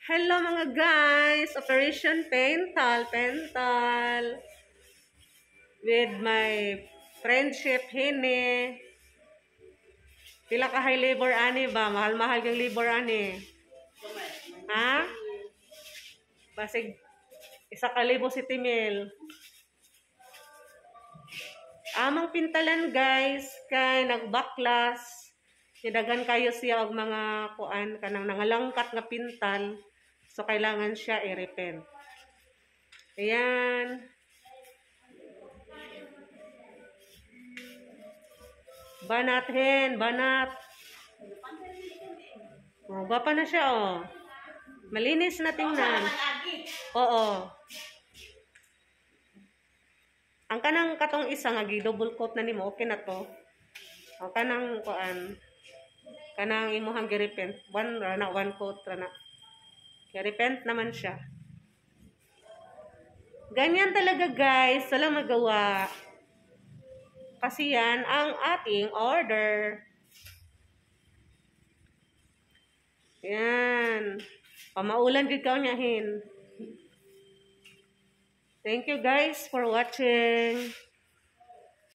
Hello mga guys! Operation Pental with my friendship Hine. Pila ka high labor ani ba? Mahal-mahal yung labor ani. Ha? Basig isa ka libo si Timil. Amang pintalan guys kay nagbaklas. Nidagan kayo siya og mga kuan kanang nangalangkat nga pintal. So kailangan siya i-repent. Ayan. Banat hen, banat. Oh, gwapa na siya oh. Malinis na tingnan. Oo. Ang kanang katong isa nga gi-double coat na nimo, okay na to. O kanang kuan. Kanang imuhang gi-repent, one coat rana. Gi-repent naman siya. Ganyan talaga guys, walang magawa. Kasi yan ang ating order. Yan. Pamaulan din ka niyahin. Thank you guys for watching.